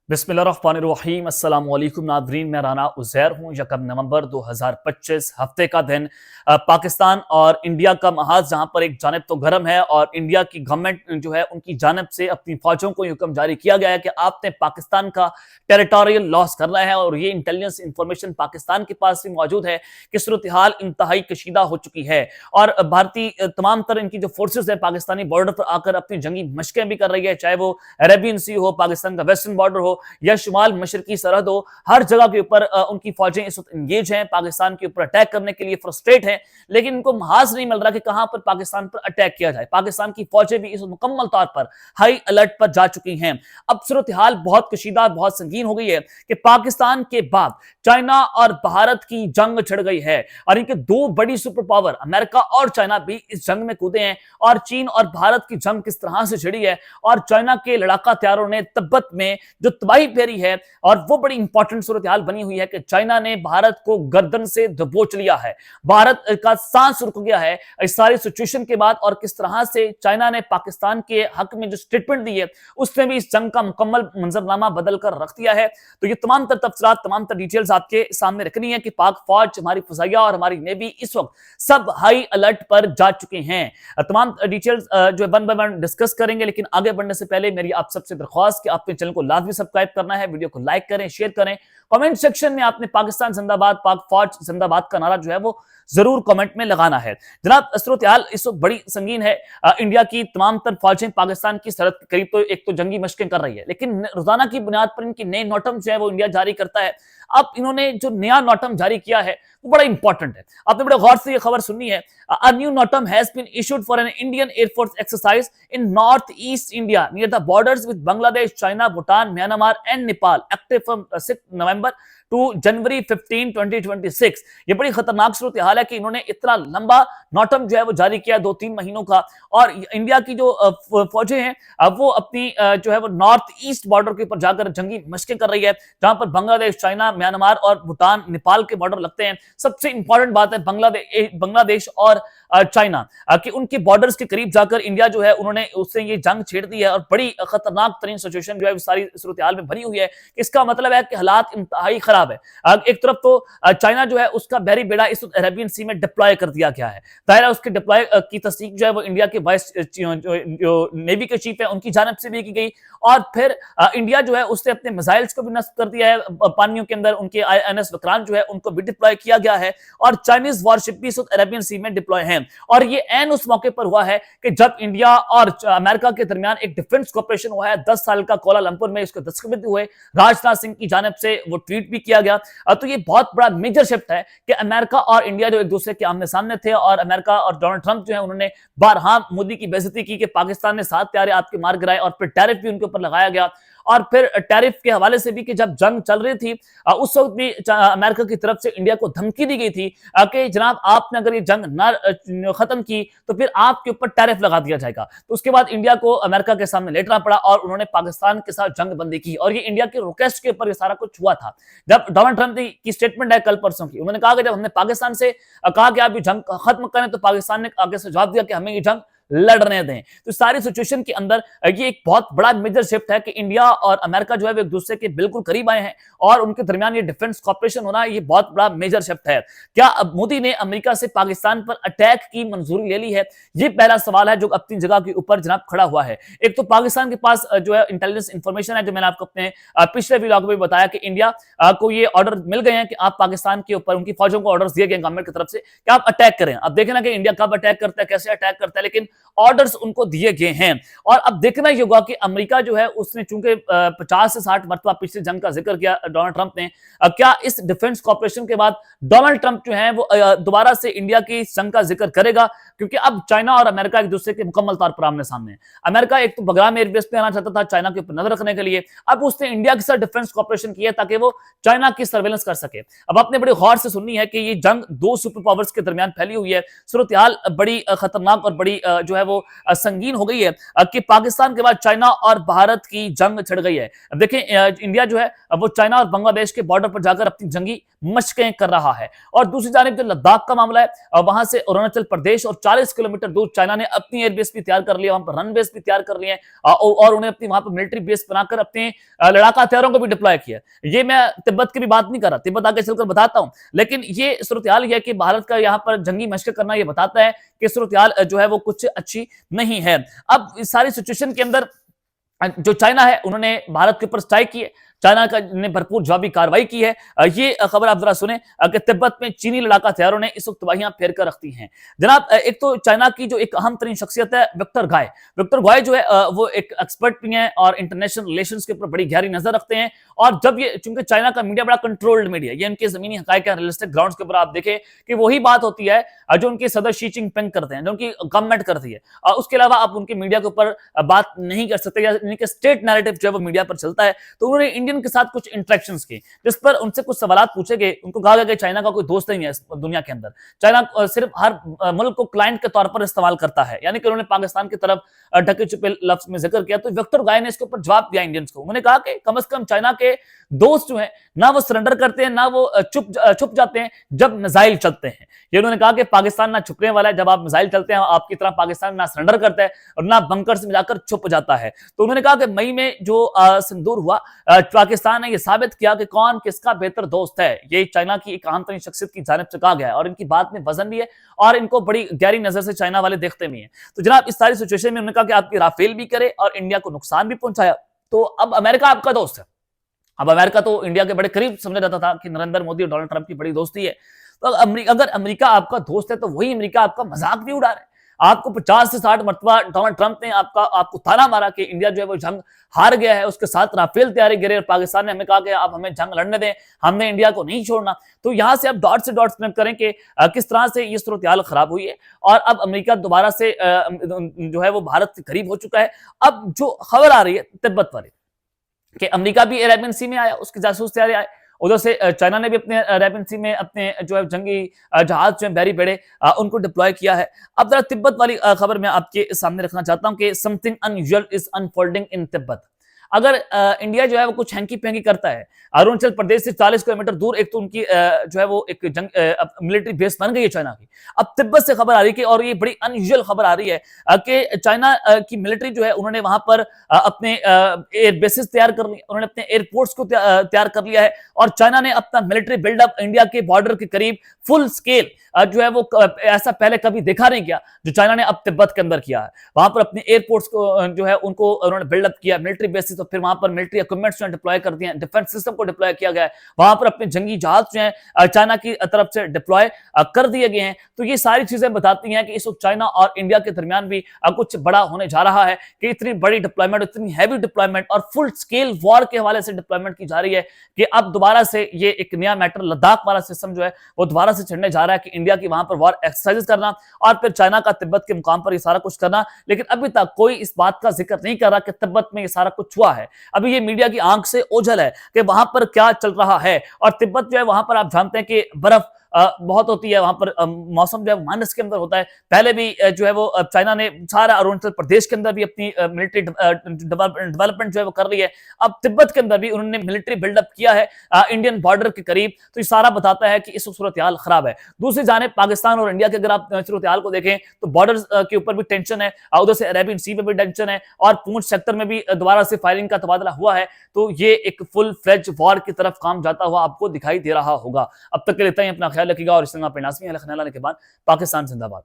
बिस्मिल्लाहिर्रहमानिर्रहीम अस्सलाम वालेकुम नादरीन, मैं राना उज़ैर हूँ। 1 नवंबर 2025 हफ्ते का दिन पाकिस्तान और इंडिया का महाज, जहाँ पर एक जानब तो गर्म है और इंडिया की गवर्नमेंट जो है उनकी जानब से अपनी फौजों को हुक्म जारी किया गया है कि आपने पाकिस्तान का टेरिटोरियल लॉस करना है और ये इंटेलिजेंस इंफॉर्मेशन पाकिस्तान के पास भी मौजूद है कि सूरत हाल इंतहाई कशीदा हो चुकी है और भारतीय तमाम तरह इनकी जो फोर्सेज है पाकिस्तानी बॉर्डर पर आकर अपनी जंगी मशकें भी कर रही है, चाहे वो अरेबियन सी हो, पाकिस्तान का वेस्टर्न बॉर्डर हो या शुमाल मशरकी सरहद हो। हर जगह के ऊपर उनकी फौजें इस वक्त इंगेज हैं, पाकिस्तान के ऊपर अटैक करने के लिए फ्रस्ट्रेट है, लेकिन इनको महाज नहीं मिल रहा कि कहां पर पाकिस्तान पर अटैक किया जाए। पाकिस्तान की फौजें भी इस मुकम्मल तौर पर हाई अलर्ट पर जा चुकी हैं। अब सूरत हाल बहुत कशीदा, बहुत संगीन हो गई है कि पाकिस्तान के बाद चाइना और भारत की जंग छिड़ गई है और इनके दो बड़ी सुपर पावर अमेरिका और चाइना भी इस जंग में कूदे हैं। और चीन और भारत की जंग किस तरह से छिड़ी है और चाइना के लड़ाका हथियारों ने तिब्बत में जो तबाही फेरी है, और वो बड़ी इंपॉर्टेंट सूरत हाल बनी हुई है कि चाइना ने भारत को गर्दन से दबोच लिया है, भारत का सांस रुक गया है इस सारी सिचुएशन के बाद। और किस तरह से चाइना ने पाकिस्तान के हक में जो स्टेटमेंट दी है उसने भी इस जंग का मुकम्मल मंजरनामा बदल कर रख दिया है। तो ये तमाम तर तफसीलात, तमाम तर डिटेल्स आपके सामने रखनी है कि पाक फौज, हमारी फजाइया और हमारी नेवी इस वक्त सब हाई अलर्ट पर जा चुके हैं। तमाम डिटेल्स जो वन बाय वन डिस्कस करेंगे, लेकिन आगे बढ़ने से पहले मेरी आप सबसे दरख्वास्त कि आपके चैनल को लाजमी सब्सक्राइब करना है, वीडियो को लाइक करें, शेयर करें, कमेंट सेक्शन में आपने पाकिस्तान जिंदाबाद, पाक फौज जिंदाबाद का नारा जो है वो जरूर कमेंट में लगाना है। जनाब, सूरत हाल इस वक्त बड़ी संगीन है। इंडिया की तमाम तर फौजें पाकिस्तान की सरहद के करीब तो एक तो जंगी मशकें कर रही है, लेकिन रोजाना की बुनियाद पर इनकी नए नोटम जो है वो इंडिया जारी करता है। अब इन्होंने जो नया नोटम जारी किया है वो बड़ा इंपॉर्टेंट है, आपने बड़े गौर से ये खबर सुननी है। A new notum has been issued for an Indian Air Force exercise in northeast India near the borders with Bangladesh, China, Bhutan, Myanmar and Nepal, active from 6 November to January 15, 2026। ये बड़ी खतरनाक सूरत हाल है कि इन्होंने इतना लंबा नोटम जो है वो जारी किया 2-3 महीनों का, और इंडिया की जो फौजें हैं अब वो अपनी जो है वो नॉर्थ ईस्ट बॉर्डर के ऊपर जाकर जंगी मशकें कर रही है, जहां पर बांग्लादेश, चाइना, म्यांमार और भूटान, नेपाल के बॉर्डर लगते हैं। सबसे इंपॉर्टेंट बात है बांग्लादेश और चाइना कि उनके बॉर्डर्स के करीब जाकर इंडिया जो है उन्होंने उससे ये जंग छेड़ दी है और बड़ी खतरनाक तरीन सिचुएशन जो है सारी सूरत हाल में बनी हुई है। इसका मतलब है कि हालात इंतहाई खराब है। एक तरफ तो चाइना जो है उसका बहरी बेड़ा इस अरेबियन सी में डिप्लॉय कर दिया गया है, दायरा उसके डिप्लॉय की तस्दीक जो है वो इंडिया के वाइस जो नेवी के चीफ है उनकी जानब से भी की गई, और फिर इंडिया जो है उसने अपने मिसाइल्स को भी नस्ब कर दिया है पानियों के अंदर, उनके INS विक्रांत जो है उनको भी डिप्लॉय किया गया है और चाइनीज वॉरशिप भी अरेबियन सी में डिप्लॉय है। और ये एन उस मौके पर हुआ है कि जब इंडिया और अमेरिका के दरमियान एक डिफेंस कॉपरेशन हुआ है 10 साल का, कोलालंपुर में इसको दस्तखत हुए, राजनाथ सिंह की जानब से वो ट्वीट भी किया गया। तो ये बहुत बड़ा मेजर शिफ्ट है कि अमेरिका और इंडिया जो एक दूसरे के आमने सामने थे, और अमेरिका और डोनाल्ड ट्रंप जो है उन्होंने बारहा मोदी की बेइज्जती की कि पाकिस्तान ने 7 प्यारे आपके मार गिराए, और फिर टैरिफ भी उनके ऊपर लगाया गया। और फिर टैरिफ के हवाले से भी कि जब जंग चल रही थी उस वक्त भी अमेरिका की तरफ से इंडिया को धमकी दी गई थी कि जनाब आपने अगर ये जंग ना खत्म की तो फिर आपके ऊपर टैरिफ लगा दिया जाएगा। तो उसके बाद इंडिया को अमेरिका के सामने लेटना पड़ा और उन्होंने पाकिस्तान के साथ जंग बंदी की, और ये इंडिया के रिक्वेस्ट के ऊपर ये सारा कुछ हुआ था। जब डोनाल्ड ट्रंप की स्टेटमेंट है कल परसों की, उन्होंने कहा कि जब हमने पाकिस्तान से कहा कि आप ये जंग खत्म करें तो पाकिस्तान ने आगे से जवाब दिया कि हमें ये जंग लड़ने दें। तो सारी सिचुएशन के अंदर ये एक बहुत बड़ा मेजर शिफ्ट है कि इंडिया और अमेरिका जो है एक दूसरे के बिल्कुल करीब आए हैं और उनके दरमियान ये डिफेंस कॉपरेशन होना ये बहुत बड़ा मेजर शिफ्ट है। क्या अब मोदी ने अमेरिका से पाकिस्तान पर अटैक की मंजूरी ले ली है? ये पहला सवाल है जो अपनी जगह के ऊपर जनाब खड़ा हुआ है। एक तो पाकिस्तान के पास जो है इंटेलिजेंस इंफॉर्मेशन है, जो मैंने आपको अपने पिछले व्लॉग में बताया कि इंडिया को ये ऑर्डर मिल गए हैं कि आप पाकिस्तान के ऊपर, उनकी फौजों को ऑर्डर दिए गए गवर्नमेंट की तरफ से कि आप अटैक करें। अब देखना कि इंडिया कब अटैक करता है, कैसे अटैक करता है, लेकिन ऑर्डर्स उनको दिए गए हैं। और अब देखना ही होगा कि अमेरिका जो है उसने चूंकि 50 से 60 मरतबा पिछली जंग का जिक्र किया डोनाल्ड ट्रंप ने, क्या इस डिफेंस कॉपरेशन के बाद डोनाल्ड ट्रंप जो है वो दोबारा से इंडिया की जंग का जिक्र करेगा? क्योंकि अब चाइना और अमेरिका एक दूसरे के मुकम्मल तौर पर आमने सामने है। अमेरिका एक तो बगराम एयरबेस पे आना चाहता था चाइना के ऊपर नजर रखने के लिए, अब उसने इंडिया के साथ डिफेंस कॉपरेशन किया ताकि वो चाइना की सर्वेलेंस कर सके। अब आपने बड़ी गौर से सुननी है कि ये जंग दो सुपर पावर्स के दरमियान फैली हुई है, सूरत हाल बड़ी खतरनाक और बड़ी जो है वो संगीन हो गई है कि पाकिस्तान के बाद चाइना और भारत की जंग छिड़ गई है। अब देखें इंडिया जो है वो चाइना और बांग्लादेश के बॉर्डर पर जाकर अपनी जंगी मशकें कर रहा है, और दूसरी जानिब जो लद्दाख का मामला है वहां से अरुणाचल प्रदेश और 40 किलोमीटर दूर चाइना ने अपनी एयरबेस भी तैयार कर लिया, वहां पर रनबेस भी तैयार कर लिए हैं, और उन्हें अपनी वहां पर मिलिट्री बेस बनाकर अपने लड़ाका हथियारों को भी डिप्लॉय किया। ये मैं तिब्बत की भी बात नहीं कर रहा, तिब्बत आगे चलकर बताता हूं, लेकिन ये सूरत हाल है कि भारत का यहां पर जंगी मशक करना यह बताता है कि सूरत हाल जो है वो कुछ अच्छी नहीं है। अब इस सारी सिचुएशन के अंदर जो चाइना है उन्होंने भारत के ऊपर स्ट्राइक की है, चाइना का ने भरपूर जवाबी कार्रवाई की है। ये खबर आप जरा सुने कि तिब्बत में चीनी लड़ाका हथियारों ने इस वक्त तबाहियां फेर कर रखती हैं। जनाब एक तो चाइना की जो एक अहम तरीन शख्सियत है विक्टर गाय, विक्टर गाय जो है वो एक एक्सपर्ट भी हैं और इंटरनेशनल रिलेशंस के ऊपर बड़ी गहरी नजर रखते हैं। और जब ये चूंकि चाइना का मीडिया बड़ा कंट्रोल्ड मीडिया, ये उनके जमीनी हकायक रियलिस्टिक ग्राउंड्स के ऊपर आप देखें कि वही बात होती है जो उनके सदर शी जिनपिंग करते हैं, जो उनकी गवर्नमेंट करती है, और उसके अलावा आप उनके मीडिया के ऊपर बात नहीं कर सकते, या इनके स्टेट नैरेटिव जो है वो मीडिया पर चलता है। तो उन्होंने इंडियन के साथ कुछ इंटरेक्शंस की जिस पर उनसे कुछ सवाल पूछे गए। उनको कहा गया कि चाइना का कोई दोस्त नहीं है इस दुनिया के अंदर, चाइना सिर्फ हर मुल्क को क्लाइंट के तौर पर इस्तेमाल करता है, यानी कि उन्होंने पाकिस्तान की तरफ ढके छुपे लफ्ज में जिक्र किया। तो विक्टर गाय ने इसके ऊपर जवाब दिया इंडियंस को, उन्होंने कहा कि कम से कम चाइना के दोस्त जो हैं ना वो सरेंडर करते हैं, ना वो छुप जाते हैं जब मिसाइल चलते हैं। ये उन्होंने कहा कि पाकिस्तान ना छुपने वाला है, जब आप मिसाइल चलते हैं आपकी तरह पाकिस्तान ना सरेंडर करता है और ना बंकर से जाकर छुप जाता है। तो उन्होंने कहा कि मई में जो सिंदूर हुआ, पाकिस्तान ने यह साबित किया कि कौन किसका बेहतर दोस्त है। ये चाइना की एक अहम तरीन शख्सियत की जानिब से कहा गया है, और इनकी बात में वजन भी है और इनको बड़ी गहरी नजर से चाइना वाले देखते भी हैं। तो जनाब इस सारी सिचुएशन में उन्होंने कहा कि आपकी राफेल भी करे और इंडिया को नुकसान भी पहुंचाया, तो अब अमेरिका आपका दोस्त है। अब अमेरिका तो इंडिया के बड़े करीब समझा जाता था कि नरेंद्र मोदी और डोनाल्ड ट्रंप की बड़ी दोस्ती है। तो अगर अमेरिका आपका दोस्त है तो वही अमेरिका आपका मजाक भी उड़ा रहा है। आपको 50 से 60 मरतबा डोनाल्ड ट्रंप ने आपको ताना मारा कि इंडिया जो है वो जंग हार गया है, उसके साथ राफेल तैयारी गिरे, और पाकिस्तान ने हमें कहा कि आप हमें जंग लड़ने दें, हमने इंडिया को नहीं छोड़ना। तो यहां से आप डॉट से डॉट कनेक्ट करें कि किस तरह से ये सूरत हाल खराब हुई है, और अब अमेरिका दोबारा से जो है वो भारत के करीब हो चुका है। अब जो खबर आ रही है तिब्बत वाली कि अमेरिका भी अरेबियन सी में आया, उसकी जासूस तैयारी आए, उधर से चाइना ने भी अपने अरेबियन सी में अपने जो है जंगी जहाज जो है बहरी बेड़े उनको डिप्लॉय किया है। अब जरा तिब्बत वाली खबर मैं आपके सामने रखना चाहता हूं कि समथिंग अनयूजुअल इज अनफोल्डिंग इन तिब्बत। अगर इंडिया जो है वो कुछ हैंकी पैंकी करता है, अरुणाचल प्रदेश से 40 किलोमीटर दूर एक तो उनकी जो है वो एक मिलिट्री बेस बन गई है चाइना की। अब तिब्बत से खबर आ रही है कि, और ये बड़ी अनयूजुअल खबर आ रही है कि चाइना की मिलिट्री जो है उन्होंने वहां पर अपने एयर बेसिस तैयार कर लिए, उन्होंने अपने एयरपोर्ट्स को तैयार कर लिया है, और चाइना ने अपना मिलिट्री बिल्डअप इंडिया के बॉर्डर के करीब फुल स्केल जो है वो ऐसा पहले कभी देखा नहीं किया जो चाइना ने अब तिब्बत के अंदर किया है। वहां पर अपने एयरपोर्ट्स को जो है उनको उन्होंने बिल्डअप किया मिलिट्री बेसिस, तो फिर वहां पर मिलिट्री इक्विपमेंट्स डिप्लॉय कर दिए, डिफेंस सिस्टम को डिप्लॉय किया गया है, वहां पर अपने जंगी जहाज जो है चाइना की तरफ से डिप्लॉय कर दिए गए हैं। तो ये सारी चीजें बताती हैं कि इस वक्त चाइना और इंडिया के दरमियान भी कुछ बड़ा होने जा रहा है, कि इतनी बड़ी डिप्लॉयमेंट, इतनी हैवी डिप्लॉयमेंट और फुल स्केल वॉर के हवाले से डिप्लॉयमेंट की जा रही है कि अब दोबारा से ये एक नया मैटर लद्दाख वाला सिस्टम जो है वो दोबारा से चढ़ने जा रहा है, कि इंडिया की वहां पर वॉर एक्सरसाइज करना और फिर चाइना का तिब्बत के मुकाम पर ये सारा कुछ करना। लेकिन अभी तक कोई इस बात का जिक्र नहीं कर रहा कि तिब्बत में ये सारा कुछ हुआ है। अभी ये मीडिया की आंख से ओझल है कि वहां पर क्या चल रहा है। और तिब्बत जो है वहां पर आप जानते हैं कि बर्फ बहुत होती है, वहां पर मौसम जो है माइनस के अंदर होता है। पहले भी जो है वो चाइना ने सारा अरुणाचल प्रदेश के अंदर भी अपनी मिलिट्री डेवलपमेंट जो है वो कर रही है। अब तिब्बत के अंदर भी उन्होंने मिलिट्री बिल्डअप किया है इंडियन बॉर्डर के करीब। तो ये सारा बताता है कि इस सूरत हाल खराब है। दूसरी जानिब पाकिस्तान और इंडिया के अगर आप सूरत हाल को देखें तो बॉर्डर के ऊपर भी टेंशन है, उधर से अरेबियन सी में भी टेंशन है, और पूंछ सेक्टर में भी दोबारा से फायरिंग का तबादला हुआ है। तो ये एक फुल फ्लेज वॉर की तरफ काम जाता हुआ आपको दिखाई दे रहा होगा। अब तक के लिए इतना ही, अपना ख्याल रखिएगा और इस तरह पे नाज़मीन अलग ख्याल के बाद पाकिस्तान जिंदाबाद।